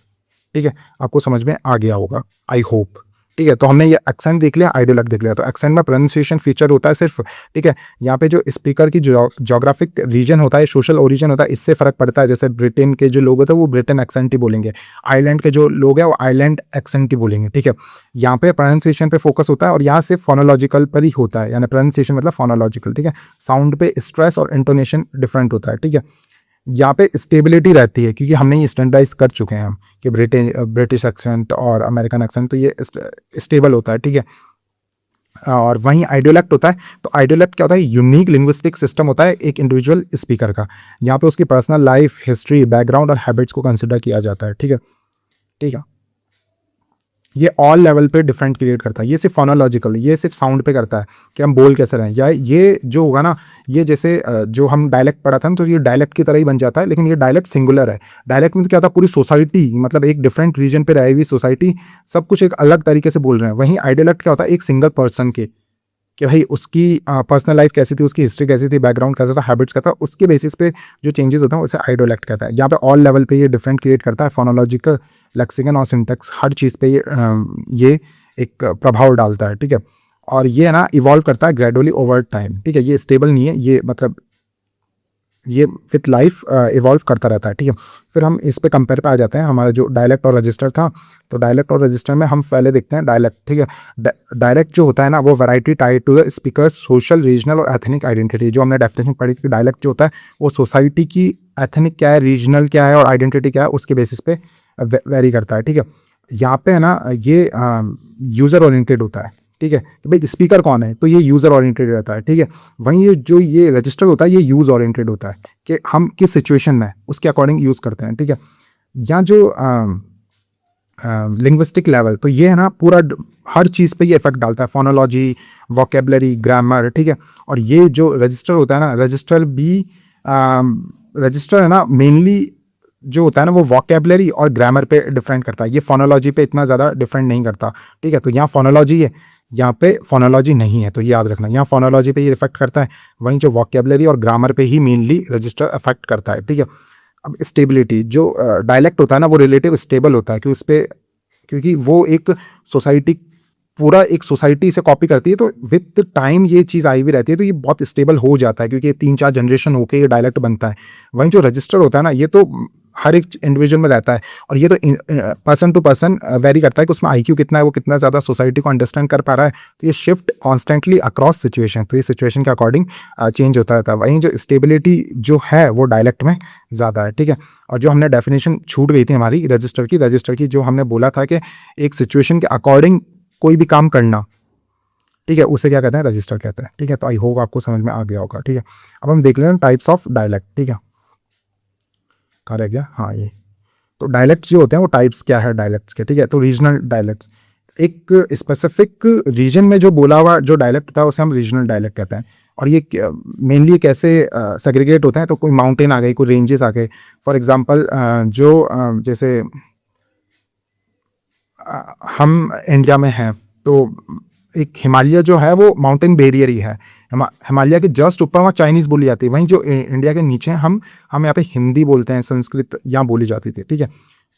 ठीक है। आपको समझ में आ गया होगा, आई होप, ठीक है। तो हमने ये एक्सेंट देख लिया, आइडियोलेक्ट देख लिया। तो एक्सेंट में प्रोनाउंसिएशन फीचर होता है सिर्फ, ठीक है। यहाँ पे जो स्पीकर की जोग्राफिक रीजन होता है, सोशल ओरिजिन होता है, इससे फर्क पड़ता है। जैसे ब्रिटेन के जो लोग होते हैं वो ब्रिटेन एक्सेंट ही बोलेंगे, आयरलैंड के जो लोग हैं वो आयरलैंड एक्सेंट ही बोलेंगे, ठीक है। यहाँ पे प्रोनाउंसिएशन पे फोकस होता है और यहाँ से फोनोलॉजिकल पर ही होता है, यानी प्रोनाउंसिएशन मतलब फोनोलॉजिकल, ठीक है। साउंड पे स्ट्रेस और इंटोनेशन डिफरेंट होता है, ठीक है। यहाँ पे स्टेबिलिटी रहती है क्योंकि हमने ये स्टैंडर्डाइज कर चुके हैं हम कि ब्रिटिश एक्सेंट और अमेरिकन एक्सेंट तो ये स्टेबल होता है, ठीक है। और वहीं आइडियोलेक्ट होता है, तो आइडियोलेक्ट क्या होता है, यूनिक लिंग्विस्टिक सिस्टम होता है एक इंडिविजुअल स्पीकर का। यहाँ पे उसकी पर्सनल लाइफ, हिस्ट्री, बैकग्राउंड और हैबिट्स को कंसिडर किया जाता है, ठीक है, ठीक है। ये ऑल लेवल पे डिफरेंट क्रिएट करता है, ये सिर्फ फोनोलॉजिकल, ये सिर्फ साउंड पे करता है कि हम बोल कैसे रहे हैं। या ये जो होगा ना, ये जैसे जो हम डायलेक्ट पढ़ा था ना, तो ये डायलेक्ट की तरह ही बन जाता है, लेकिन ये डायलेक्ट सिंगुलर है। डायलेक्ट में तो क्या था, पूरी सोसाइटी मतलब एक डिफरेंट रीजन पे रही हुई सोसाइटी सब कुछ एक अलग तरीके से बोल रहे हैं। वहीं आइडियोलेक्ट क्या होता है, एक सिंगल पर्सन के कि भाई उसकी पर्सनल लाइफ कैसी थी, उसकी हिस्ट्री कैसी थी, बैकग्राउंड कैसा था, हैबिट्स क्या था, उसके बेसिस पे जो चेंजेस होते हैं उसे आइडियोलेक्ट कहता है। यहाँ पे ऑल लेवल पे ये डिफरेंट क्रिएट करता है, फोनोलॉजिकल, लेक्सिकन और सिंटैक्स हर चीज़ पे ये एक प्रभाव डालता है, ठीक है। और ये ना इवॉल्व करता है ग्रेजुअली ओवर टाइम, ठीक है। ये स्टेबल नहीं है, ये मतलब ये विथ लाइफ इवॉल्व करता रहता है, ठीक है। फिर हम इस पे कंपेयर पे आ जाते हैं, हमारा जो डायलेक्ट और रजिस्टर था, तो डायलेक्ट और रजिस्टर में हम पहले देखते हैं डायलेक्ट, ठीक है। डायलेक्ट जो होता है ना वो variety tied to the speakers social, regional और एथनिक आइडेंटिटी। जो हमने डेफिनेशन पढ़ी थी, डायलेक्ट जो होता है वो सोसाइटी की एथनिक क्या है, रीजनल क्या है और आइडेंटिटी क्या है उसके बेसिस पे वेरी करता है, ठीक है। यहाँ पे है ना ये यूज़र ओरिएंटेड होता है, ठीक है, कि भाई स्पीकर कौन है, तो ये यूज़र ओरिएंटेड रहता है, ठीक है। वहीं ये रजिस्टर होता है ये यूज़ ओरिएंटेड होता है कि हम किस सिचुएशन में उसके अकॉर्डिंग यूज़ करते हैं, ठीक है। यहाँ जो लिंग्विस्टिक लेवल, तो ये है ना पूरा हर चीज़ पे ये इफेक्ट डालता है, फोनोलॉजी, वोकेबलरी, ग्रामर, ठीक है। और ये जो रजिस्टर होता है ना, रजिस्टर भी रजिस्टर है ना मेनली जो होता है ना वो वोकेबलरी और ग्रामर पे डिफरेंट करता है, ये फोनोलॉजी पे इतना ज़्यादा डिफरेंट नहीं करता, ठीक है। तो यहाँ फोनोलॉजी है, यहाँ पे फोनोलॉजी नहीं है, तो ये याद रखना, यहाँ फोनोलॉजी पे ये इफेक्ट करता है, वहीं जो वोकेबलरी और ग्रामर पे ही मेनली रजिस्टर इफेक्ट करता है, ठीक है। अब स्टेबिलिटी, जो डायलेक्ट होता है ना वो रिलेटिव स्टेबल होता है, कि उस पर, क्योंकि वो एक सोसाइटी, पूरा एक सोसाइटी से कॉपी करती है, तो विद टाइम ये चीज़ आई भी रहती है, तो ये बहुत स्टेबल हो जाता है, क्योंकि ये 3-4 जनरेशन होके ये डायलेक्ट बनता है। वहीं जो रजिस्टर होता है ना, ये तो हर एक इंडिविजुअल में रहता है, और ये तो पर्सन टू पर्सन वेरी करता है कि उसमें आईक्यू कितना है, वो कितना ज़्यादा सोसाइटी को अंडरस्टैंड कर पा रहा है, तो ये शिफ्ट कॉन्स्टेंटली अक्रॉस सिचुएशन, तो ये सिचुएशन के अकॉर्डिंग चेंज होता रहता है। वहीं जो स्टेबिलिटी जो है वो डायलेक्ट में ज़्यादा है, ठीक है। और जो हमने डेफिनेशन छूट गई थी हमारी रजिस्टर की जो हमने बोला था कि एक सिचुएशन के अकॉर्डिंग कोई भी काम करना, ठीक है, उसे क्या कहते हैं, रजिस्टर कहते हैं, ठीक है। तो आई होप आपको समझ में आ गया होगा, ठीक है। अब हम देख लेते हैं टाइप्स ऑफ डायलेक्ट, ठीक है, कहाँ रह गया, हाँ ये। तो डायलेक्ट्स जो होते हैं वो टाइप्स क्या है डायलेक्ट्स के, ठीक है। तो रीजनल डायलेक्ट्स, एक स्पेसिफिक रीजन में जो बोला हुआ जो डायलेक्ट होता है उसे हम रीजनल डायलेक्ट कहते हैं। और ये मेनली कैसे सेग्रीगेट होते हैं, तो कोई माउंटेन आ गई, कोई रेंजेस आ गए, फॉर एग्जांपल जैसे हम इंडिया में हैं, तो एक हिमालय जो है वो माउंटेन बैरियर ही है, हिमालय के जस्ट ऊपर वहाँ चाइनीज़ बोली जाती है, वहीं जो इंडिया के नीचे हम यहाँ पे हिंदी बोलते हैं, संस्कृत यहाँ बोली जाती थी, ठीक है।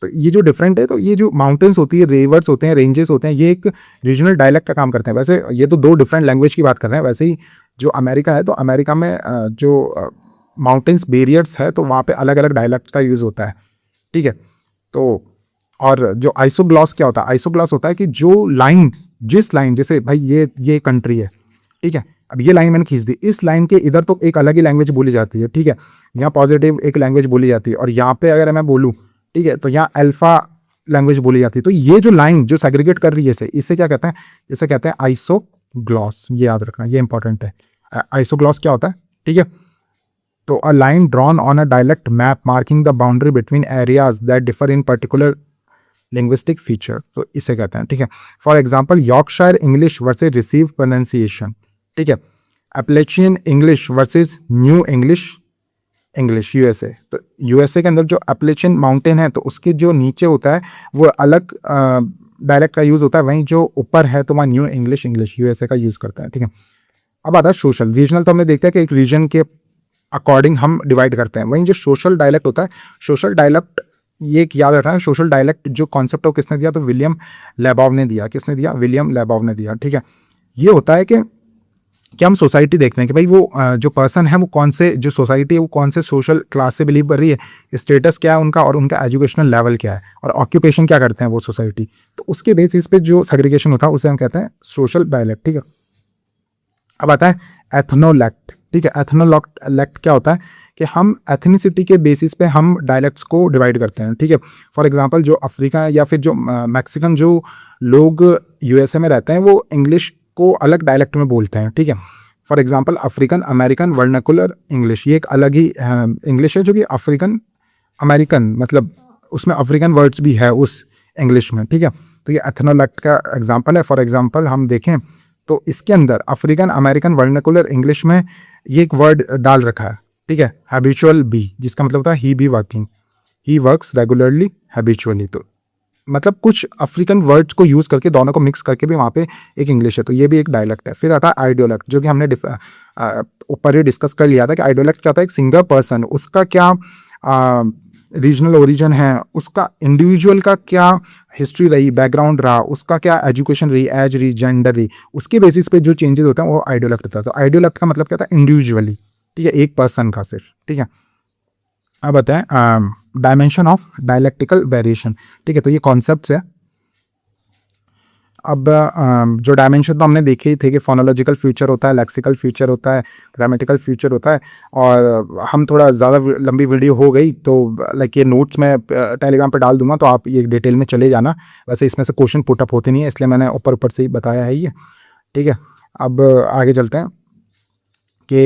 तो ये जो डिफरेंट है, तो ये जो माउंटेन्स होती है, रिवर्स होते हैं, रेंजेस होते हैं, ये एक रीजनल डायलेक्ट का काम करते हैं। वैसे ये तो 2 डिफरेंट लैंग्वेज की बात कर रहे हैं, वैसे ही जो अमेरिका है, तो अमेरिका में जो माउंटेन्स बैरियर्स है, तो वहाँ पे अलग अलग डायलेक्ट का यूज़ होता है, ठीक है। तो और जो आइसोग्लॉस क्या होता है, आइसोग्लॉस होता है कि जो लाइन, जिस लाइन, जैसे भाई ये कंट्री है, ठीक है, अब ये लाइन मैंने खींच दी, इस लाइन के इधर तो एक अलग ही लैंग्वेज बोली जाती है, ठीक है, यहाँ पॉजिटिव एक लैंग्वेज बोली जाती है, और यहाँ पे अगर मैं बोलूँ, ठीक है, तो यहाँ अल्फा लैंग्वेज बोली जाती है। तो ये जो लाइन जो सेग्रीगेट कर रही है इसे क्या कहते हैं, इसे कहते हैं आइसोग्लॉस, ये याद रखना, ये इंपॉर्टेंट है। आइसोग्लॉस क्या होता है, ठीक है। तो a line drawn on a dialect map marking the boundary between areas that differ in particular linguistic feature, तो इसे कहते हैं, ठीक है। For example Yorkshire English versus received pronunciation, ठीक है। Appalachian English versus New England USA, तो USA के अंदर जो एपलेचियन माउंटेन है, तो उसके जो नीचे होता है वो अलग डायलेक्ट का यूज़ होता है, वहीं जो ऊपर है तो वहाँ न्यू इंग्लिश यूएसए का यूज़ करता है, ठीक है। अब आता है सोशल, रीजनल तो हमने देखा है कि एक रीजन के अकॉर्डिंग हम डिवाइड करते हैं, वहीं जो सोशल डायलेक्ट होता है, सोशल डायलेक्ट ये एक याद रखना है, सोशल डायलेक्ट जो कॉन्सेप्ट है वो किसने दिया, तो विलियम लेबॉव ने दिया, किसने दिया, विलियम लेबॉव ने दिया, ठीक है। ये होता है कि हम सोसाइटी देखते हैं कि भाई वो जो पर्सन है वो कौन से, जो सोसाइटी है वो कौन से सोशल क्लास से बिलीव कर रही है, स्टेटस क्या है उनका, और उनका एजुकेशनल लेवल क्या है, और ऑक्यूपेशन क्या करते हैं वो सोसाइटी, तो उसके बेसिस पे जो सेग्रीगेशन होता है उसे हम कहते हैं सोशल डायलेक्ट, ठीक है। अब आता है एथनोलेक्ट, ठीक है। एथनोलेक्ट क्या होता है कि हम एथनिसिटी के बेसिस पे हम डायलेक्ट्स को डिवाइड करते हैं, ठीक है। फॉर एग्जांपल जो अफ्रीका या फिर जो मैक्सिकन जो लोग यूएसए में रहते हैं वो इंग्लिश को अलग डायलेक्ट में बोलते हैं, ठीक है। For example African American vernacular English, ये एक अलग ही इंग्लिश है जो कि अफ्रीकन अमेरिकन, मतलब उसमें अफ्रीकन वर्ड्स भी है उस इंग्लिश में, ठीक है। तो ये एथनोलेक्ट का एग्जाम्पल है। फॉर एग्जाम्पल हम देखें तो इसके अंदर अफ्रीकन अमेरिकन वर्नाकुलर इंग्लिश में ये एक वर्ड डाल रखा है, ठीक है, हैबिचुअल बी, जिसका मतलब होता है he be working, he works regularly habitually, तो मतलब कुछ अफ्रीकन वर्ड्स को यूज़ करके दोनों को मिक्स करके भी वहाँ पे एक इंग्लिश है, तो ये भी एक डायलेक्ट है। फिर आता है आइडियोलेक्ट, जो कि हमने ऊपर ही डिस्कस कर लिया था कि आइडियोलेक्ट क्या होता है, एक सिंगल पर्सन, उसका क्या रीजनल ओरिजिन है, उसका इंडिविजुअल का क्या हिस्ट्री रही, बैकग्राउंड रहा, उसका क्या एजुकेशन रही, एज रही, जेंडर रही, उसके बेसिस पे जो चेंजेस होते हैं वो आइडियोलेक्ट होता है। तो आइडियोलेक्ट का मतलब क्या था, इंडिविजुअली, ठीक है, एक पर्सन का सिर्फ, ठीक है। अब बताएं डायमेंशन ऑफ डायलेक्टिकल वेरिएशन, ठीक है। तो ये कॉन्सेप्ट्स है। अब जो डायमेंशन तो हमने देखे ही थे कि फोनोलॉजिकल फ्यूचर होता है, लेक्सिकल फ्यूचर होता है, ग्रामेटिकल फ्यूचर होता है, और हम थोड़ा ज़्यादा लंबी वीडियो हो गई तो लाइक ये नोट्स मैं टेलीग्राम पे डाल दूंगा, तो आप ये डिटेल में चले जाना। वैसे इसमें से क्वेश्चन पुटअप होते नहीं है, इसलिए मैंने ऊपर ऊपर से ही बताया है ये, ठीक है। अब आगे चलते हैं कि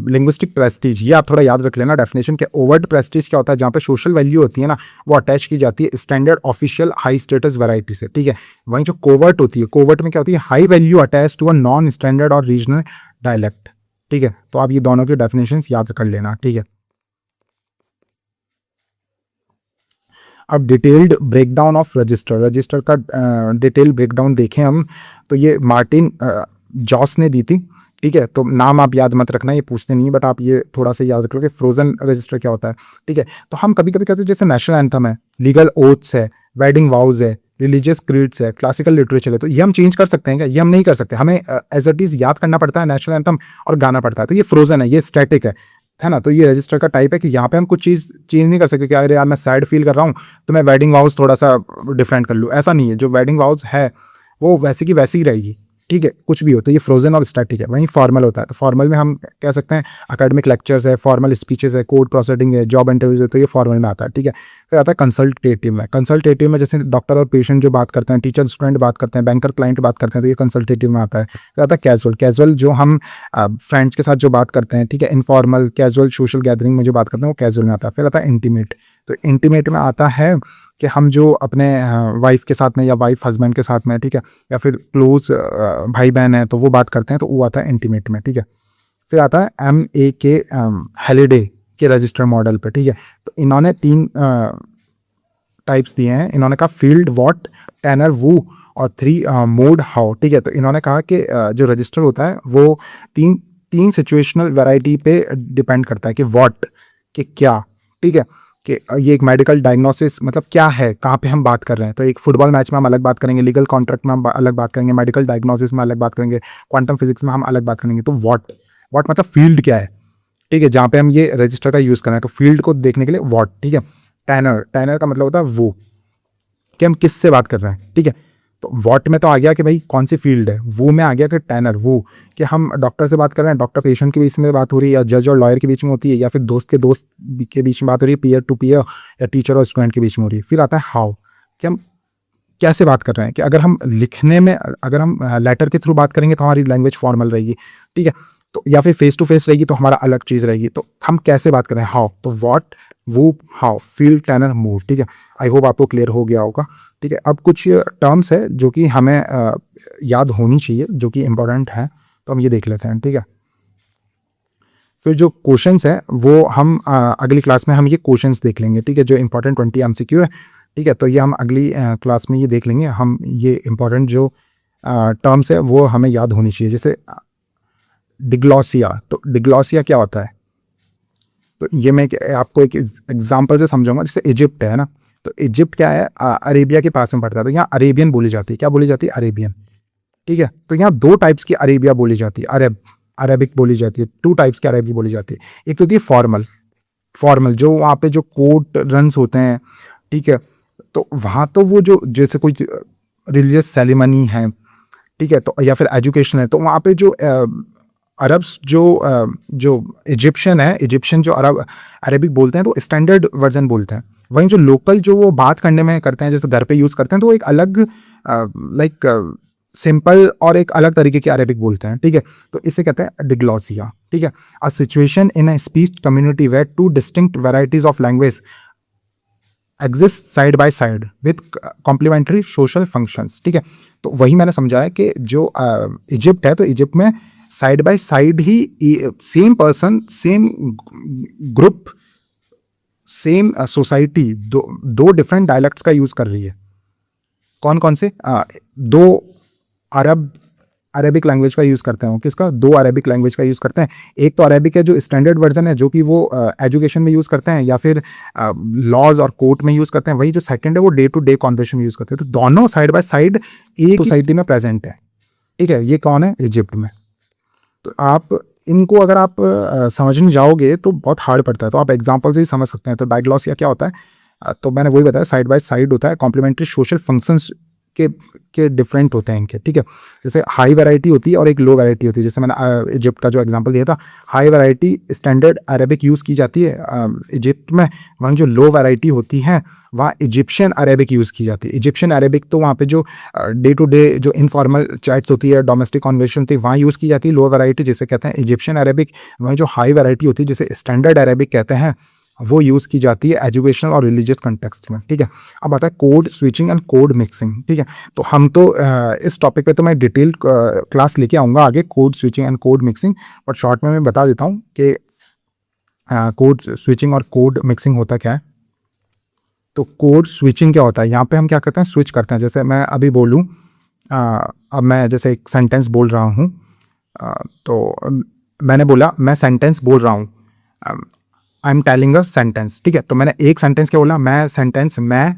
लिंग्विस्टिक प्रेस्टीज, ये आप थोड़ा याद रख लेना डेफिनेशन के। ओवर्ट प्रेस्टीज क्या होता है, जहाँ पे सोशल वैल्यू होती है ना वो अटैच की जाती है standard official high status variety से, ठीक है। वहीं जो कोवर्ट होती है, कोवर्ट में क्या होती है, high value attach to a non standard और रीजनल डायलेक्ट, ठीक है, तो आप ये दोनों की डेफिनेशंस याद कर लेना, ठीक है। अब detailed breakdown of register, register का डिटेल ब्रेकडाउन देखें हम, तो ये मार्टिन जॉस ने दी थी, ठीक है। तो नाम आप याद मत रखना, ये पूछते नहीं, बट आप ये थोड़ा सा याद रख लो कि फ्रोजन रजिस्टर क्या होता है, ठीक है। तो हम कभी कभी कहते हैं जैसे नेशनल एंथम है, लीगल ओथ्स है, वेडिंग वाउज है, रिलीजियस क्रीड्स है, क्लासिकल लिटरेचर है, तो ये हम चेंज कर सकते हैं क्या? ये हम नहीं कर सकते, हमें एज इट इज याद करना पड़ता है नेशनल एंथम और गाना पड़ता है। तो ये फ्रोजन है, ये स्टैटिक है ना। तो ये रजिस्टर का टाइप है कि यहाँ पे हम कुछ चीज़ चेंज नहीं कर सकते कि अरे यार मैं सैड फील कर रहा हूँ तो मैं वेडिंग वाउज थोड़ा सा डिफरेंट कर लूँ, ऐसा नहीं है। जो वेडिंग वाउज है वो वैसी की वैसी ही रहेगी, ठीक है, कुछ भी हो। तो ये फ्रोजन और स्टैटिक है। वहीं फॉर्मल होता है, तो फॉर्मल में हम कह सकते हैं एकेडमिक लेक्चर्स है, फॉर्मल स्पीचेस है, कोर्ट प्रोसीडिंग है, जॉब इंटरव्यूज है, तो ये फॉर्मल में आता है, ठीक है। फिर आता है कंसल्टेटिव में। कंसल्टेटिव में जैसे डॉक्टर और पेशेंट जो बात करते हैं, टीचर स्टूडेंट बात करते हैं, बैंकर क्लाइंट बात करते हैं, तो ये कंसल्टेटिव में आता है। फिर आता है कैजुअल। कैजुअल जो हम फ्रेंड्स के साथ जो बात करते हैं, ठीक है, इनफॉर्मल कैजुअल सोशल गैदरिंग में जो बात करते हैं वो कैजुअल में आता है। फिर आता है इंटीमेट। तो इंटीमेट में आता है कि हम जो अपने वाइफ के साथ में या वाइफ हस्बैंड के साथ में, ठीक है, या फिर क्लोज भाई बहन है तो वो बात करते हैं, तो वो आता है इंटीमेट में, ठीक है। फिर आता है MAK हैलिडे के रजिस्टर मॉडल पे, ठीक है। तो इन्होंने 3 टाइप्स दिए हैं। इन्होंने कहा फील्ड, वॉट, टेनर, वू, और 3 मोड, हाउ, ठीक है। तो इन्होंने कहा कि जो रजिस्टर होता है वो तीन सिचुएशनल वैरायटी पे डिपेंड करता है कि वॉट, कि क्या, ठीक है, कि ये एक मेडिकल डायग्नोसिस मतलब क्या है, कहाँ पे हम बात कर रहे हैं। तो एक फुटबॉल मैच में हम अलग बात करेंगे, लीगल कॉन्ट्रैक्ट में हम अलग बात करेंगे, मेडिकल डायग्नोसिस में अलग बात करेंगे, क्वांटम फिजिक्स में हम अलग बात करेंगे। तो वॉट मतलब फील्ड क्या है, ठीक है, जहाँ पे हम ये रजिस्टर का यूज़ कर रहे हैं, तो फील्ड को देखने के लिए वॉट, ठीक है। टैनर का मतलब होता है वो, कि हम किससे बात कर रहे हैं, ठीक है। तो वॉट में तो आ गया कि भाई कौन सी फील्ड है, वो में आ गया कि टैनर, वो कि हम डॉक्टर से बात कर रहे हैं, डॉक्टर पेशेंट के बीच में बात हो रही है, या जज और लॉयर के बीच में होती है, या फिर दोस्त के दोस्त के बीच में बात हो रही है, पीयर टू पीयर, या टीचर और स्टूडेंट के बीच में हो रही है। फिर आता है हाउ, कि हम कैसे बात कर रहे हैं, कि अगर हम लिखने में, अगर हम लेटर के थ्रू बात करेंगे तो हमारी लैंग्वेज फॉर्मल रहेगी, ठीक है। तो या फिर फेस टू फेस रहेगी तो हमारा अलग चीज़ रहेगी। तो हम कैसे बात कर रहे हैं, हाउ। तो वॉट, वो, हाउ, फील्ड, टैनर, मूव, ठीक है। आई होप आपको क्लियर हो गया होगा, ठीक है। अब कुछ टर्म्स है जो कि हमें याद होनी चाहिए, जो कि इंपॉर्टेंट है, तो हम ये देख लेते हैं, ठीक है। फिर जो क्वेश्चंस है वो हम अगली क्लास में हम ये क्वेश्चंस देख लेंगे, ठीक है, जो इंपॉर्टेंट 20 MCQ है, ठीक है। तो ये हम अगली क्लास में ये देख लेंगे। हम ये इंपॉर्टेंट जो टर्म्स है वो हमें याद होनी चाहिए। जैसे डिग्लॉसिया, तो डिग्लॉसिया क्या होता है, तो ये मैं आपको एक एग्जांपल से समझाऊंगा। जैसे इजिप्ट है ना, तो इजिप्ट क्या है, अरेबिया के पास में पड़ता है, तो यहाँ अरेबियन बोली जाती है। क्या बोली जाती है, अरेबियन, ठीक है। तो यहाँ 2 टाइप्स की अरेबिया बोली जाती है, अरेबिक बोली जाती है। 2 टाइप्स की अरेबिक बोली जाती है। एक तो होती है फॉर्मल जो वहाँ पे जो कोर्ट रन्स होते हैं, ठीक है। तो वहाँ तो वो जो जैसे कोई रिलीजियस सेरेमनी है, ठीक है, तो या फिर एजुकेशन है, तो वहाँ पे जो अरब्स जो इजिप्शियन है, इजिप्शियन जो अरेबिक बोलते हैं तो स्टैंडर्ड वर्जन बोलते हैं। वहीं जो लोकल जो वो बात करने में करते हैं, जैसे घर पे यूज़ करते हैं, तो वो एक अलग लाइक सिंपल और एक अलग तरीके की अरेबिक बोलते हैं, ठीक है। तो इसे कहते हैं डिग्लॉसिया, ठीक है। A situation in a speech community where 2 distinct varieties of language exist side by side with complementary social functions, ठीक है। तो वही मैंने समझाया कि जो इजिप्ट है, तो इजिप्ट में side by side he same person, same group, same society दो डिफरेंट डायलेक्ट्स का यूज़ कर रही है। कौन कौन से? 2 अरेबिक लैंग्वेज का यूज़ करते हैं। किसका? 2 अरेबिक लैंग्वेज का यूज़ करते हैं। एक तो अरेबिक है जो स्टैंडर्ड वर्जन है, जो कि वो एजुकेशन में यूज़ करते हैं या फिर लॉज और कोर्ट में यूज़ करते हैं। वही जो सेकंड है वो डे टू डे कॉन्वर्सेशन में यूज़ करते हैं। तो दोनों साइड बाय साइड एक सोसाइटी में प्रेजेंट है, ठीक है। ये कौन है? इजिप्ट में। तो आप इनको अगर आप समझने जाओगे तो बहुत हार्ड पड़ता है, तो आप एग्जाम्पल से ही समझ सकते हैं। तो डायग्लॉसिया क्या होता है? तो मैंने वही बताया, साइड बाय साइड होता है, कॉम्प्लीमेंट्री सोशल फंक्शंस के डिफरेंट होते हैं इनके, ठीक है। जैसे हाई वैरायटी होती है और एक लो वैरायटी होती है। जैसे मैंने इजिप्ट का जो एग्जांपल दिया था, high variety standard Arabic use की जाती है इजिप्ट में। वहाँ जो लो वैरायटी होती है वहाँ इजिप्शियन अरेबिक यूज़ की जाती है। इजिप्शियन अरेबिक तो वहाँ पे जो डे टू डे जो इनफॉर्मल चैट्स होती है, डोमेस्टिक कॉन्वर्सेशन थी, वहाँ यूज़ की जाती है लो वैरायटी, जिसे कहते हैं इजिप्शियन अरेबिक। वहीं जो हाई वैरायटी होती है जिसे स्टैंडर्ड अरेबिक कहते हैं, वो यूज़ की जाती है एजुकेशनल और रिलीजियस कंटेक्स्ट में, ठीक है। अब आता है code switching and code mixing, ठीक है। तो हम तो इस टॉपिक पे तो मैं डिटेल क्लास लेके आऊँगा आगे, code switching and code mixing, but short में मैं बता देता हूँ कि कोड स्विचिंग और कोड मिक्सिंग होता क्या है। तो कोड स्विचिंग क्या होता है, यहाँ पे हम क्या करते हैं, स्विच करते हैं। जैसे मैं अभी बोलूँ, अब मैं जैसे एक सेंटेंस बोल रहा हूँ, तो मैंने बोला मैं सेंटेंस बोल रहा हूँ, I am telling a sentence, ठीक है। तो मैंने एक सेंटेंस क्या बोला, मैं सेंटेंस, मैं,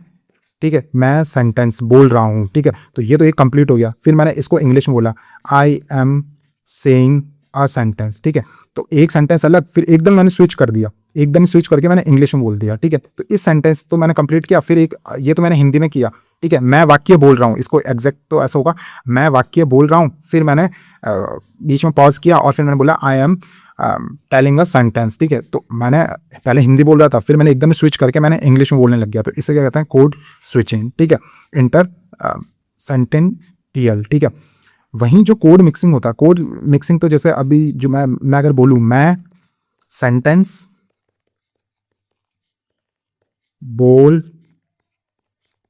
ठीक है, मैं सेंटेंस बोल रहा हूँ, ठीक है। तो ये तो एक कंप्लीट हो गया। फिर मैंने इसको इंग्लिश में बोला, I am saying a sentence, ठीक है। तो एक सेंटेंस अलग, फिर एकदम मैंने स्विच कर दिया, एकदम स्विच करके मैंने इंग्लिश में बोल दिया, ठीक है। तो इस सेंटेंस तो मैंने कंप्लीट किया। फिर एक ये तो मैंने हिंदी में किया, ठीक है। मैं वाक्य बोल रहा हूँ, इसको एग्जैक्ट तो ऐसा होगा, मैं वाक्य बोल रहा हूँ, फिर मैंने बीच में पॉज किया और फिर मैंने बोला I am telling a sentence, ठीक है। तो मैंने पहले हिंदी बोल रहा था, फिर मैंने एकदम स्विच करके मैंने इंग्लिश में बोलने लग गया। तो इसे क्या कहते हैं, कोड स्विचिंग, ठीक है, इंटर सेंटेंटियल, ठीक है। वहीं जो कोड मिक्सिंग होता है, कोड मिक्सिंग तो जैसे अभी जो मैं अगर बोलूँ मैं सेंटेंस बोल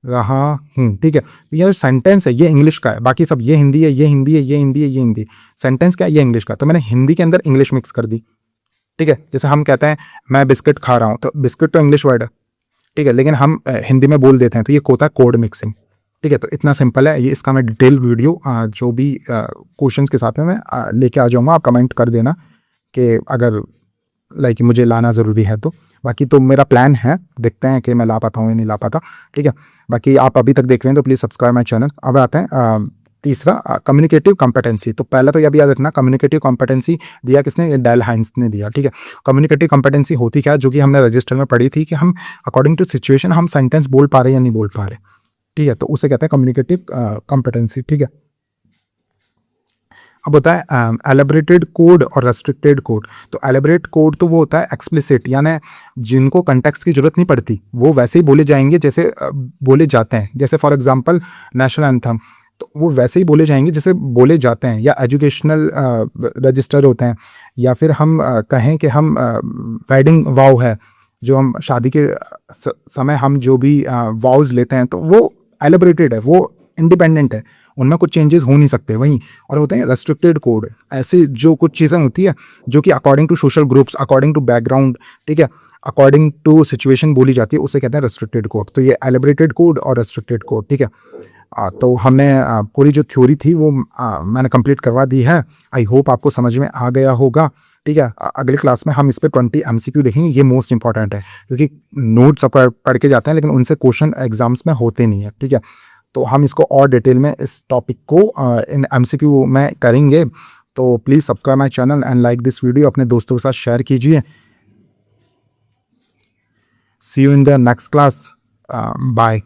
रहा हूँ, ठीक है। तो ये जो सेंटेंस है ये इंग्लिश का है, बाकी सब ये हिंदी है, ये हिंदी है, ये हिंदी है, ये हिंदी। सेंटेंस क्या है, ये इंग्लिश का। तो मैंने हिंदी के अंदर इंग्लिश मिक्स कर दी, ठीक है। जैसे हम कहते हैं मैं बिस्किट खा रहा हूँ, तो बिस्किट तो इंग्लिश वर्ड है, ठीक है, लेकिन हम हिंदी में बोल देते हैं, तो ये होता है कोड मिक्सिंग, ठीक है। तो इतना सिंपल है ये, इसका मैं डिटेल वीडियो जो भी क्वेश्चंस के साथ में मैं लेके आ जाऊँगा, आप कमेंट कर देना कि अगर लाइक मुझे लाना ज़रूरी है तो। बाकी तो मेरा प्लान है, देखते हैं कि मैं ला पाता हूँ या नहीं ला पाता, ठीक है। बाकी आप अभी तक देख रहे हैं तो प्लीज़ सब्सक्राइब माई चैनल। अब आते हैं तीसरा, कम्युनिकेटिव कॉम्पिटेंसी। तो पहला तो यह भी याद रखना, कम्युनिकेटिव कॉम्पिटेंसी दिया किसने, ये डेल हाइंस ने दिया, ठीक है। कम्युनिकेटिव कॉम्पिटेंसी होती क्या है, जो कि हमने रजिस्टर में पढ़ी थी कि हम अकॉर्डिंग टू सिचुएशन हम सेंटेंस बोल पा रहे हैं या नहीं बोल पा रहे, ठीक है। तो उसे कहते हैं कम्युनिकेटिव कॉम्पिटेंसी, ठीक है। अब होता है एलेबरेटेड कोड और रेस्ट्रिक्टेड कोड। तो एलेबरेट कोड तो वो होता है एक्सप्लिसिट, यानी जिनको कंटेक्स्ट की जरूरत नहीं पड़ती, वो वैसे ही बोले जाएंगे जैसे बोले जाते हैं। जैसे फॉर एग्जांपल नेशनल एंथम, तो वो वैसे ही बोले जाएंगे जैसे बोले जाते हैं। या एजुकेशनल रजिस्टर होते हैं, या फिर हम कहें कि हम वेडिंग वाव है, जो हम शादी के समय हम जो भी वाउज लेते हैं, तो वो एलेबरेटेड है, वो इंडिपेंडेंट है, उनमें कुछ चेंजेस हो नहीं सकते। वहीं और होते हैं रेस्ट्रिक्टेड कोड, ऐसे जो कुछ चीज़ें होती है जो कि according to social groups, according to background, ठीक है, अकॉर्डिंग टू सिचुएशन बोली जाती है, उसे कहते हैं रेस्ट्रिक्टेड कोड। तो ये एलिबरेटेड कोड और रेस्ट्रिक्टेड कोड, ठीक है। तो हमने पूरी जो थ्योरी थी वो मैंने कंप्लीट करवा दी है। आई होप आपको समझ में आ गया होगा, ठीक है। अगली क्लास में हम इस पर 20 MCQ देखेंगे, ये मोस्ट इंपॉर्टेंट है, क्योंकि नोट्स पढ़ के जाते हैं लेकिन उनसे क्वेश्चन एग्जाम्स में होते नहीं है, ठीक है। तो हम इसको और डिटेल में इस टॉपिक को इन MCQ में करेंगे। तो please subscribe my channel and like this video, अपने दोस्तों के साथ शेयर कीजिए। See you in the next class, bye.